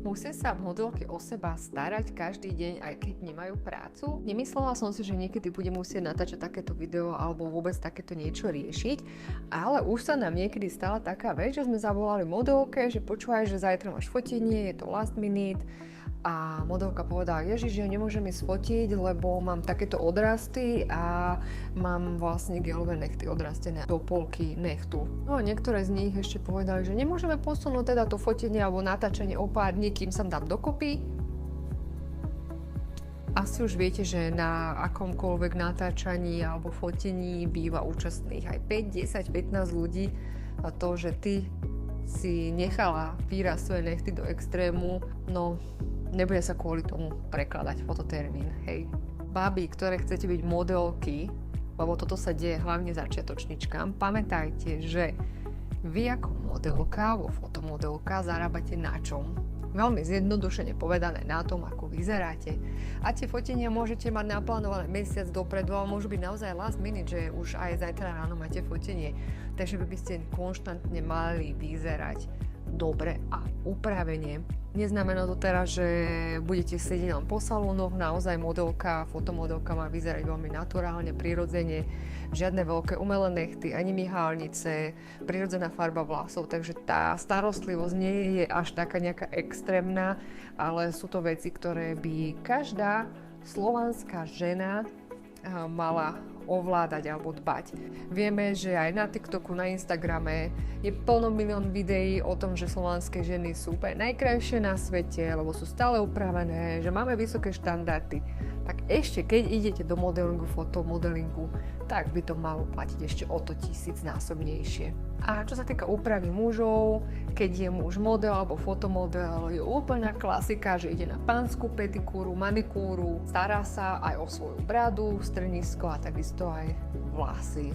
Musia sa modelky o seba starať každý deň, aj keď nemajú prácu? Nemyslela som si, že niekedy budem musieť natáčať takéto video alebo vôbec takéto niečo riešiť, ale už sa nám niekedy stala taká vec, že sme zavolali modelke, že počúvaj, že zajtra máš fotenie, je to last minute. A modelka povedala, Ježiš, ja nemôžem ísť fotiť, lebo mám takéto odrasty a mám vlastne gelové nechty odrastené do polky nechtu. No a niektoré z nich ešte povedali, že nemôžeme posunúť teda to fotenie alebo natáčanie o pár dní, kým sa dám dokopy. Asi už viete, že na akomkoľvek natáčaní alebo fotení býva účastných aj 5, 10, 15 ľudí a to, že ty si nechala výraz svoje nechty do extrému, no nebude sa kvôli tomu prekladať fototermín, hej. Baby, ktoré chcete byť modelky, lebo toto sa deje hlavne začiatočničkám, pamätajte, že vy ako modelka alebo fotomodelka zarábate na čom? Veľmi zjednodušene povedané na tom, ako vyzeráte. A tie fotenia môžete mať naplánované mesiac dopredu, ale môžu byť naozaj last minute, že už aj zajtra ráno máte fotenie. Takže by ste konštantne mali vyzerať dobre a upravene. Neznamená to teraz, že budete sedieť len po salónoch, naozaj modelka, fotomodelka má vyzerať veľmi naturálne, prirodzene, žiadne veľké umelé nechty, ani myhálnice, prirodzená farba vlasov, takže tá starostlivosť nie je až taká nejaká extrémna, ale sú to veci, ktoré by každá slovanská žena mala ovládať alebo dbať. Vieme, že aj na TikToku, na Instagrame je plno milión videí o tom, že slovanské ženy sú úplne najkrajšie na svete, lebo sú stále upravené, že máme vysoké štandardy. Tak ešte, keď idete do modelingu, fotomodelingu, tak by to malo platiť ešte o to 1000-násobnejšie. A čo sa týka úpravy mužov, keď je muž model alebo fotomodel, je úplná klasika, že ide na pánsku pedikúru, manikúru, stará sa aj o svoju bradu, strnisko a takisto aj vlasy.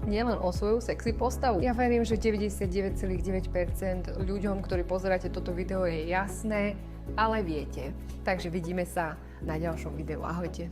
Nielen o svoju sexy postavu. Ja verím, že 99,9% ľuďom, ktorí pozeráte toto video, je jasné, ale viete. Takže vidíme sa na ďalšom videu. Ahojte.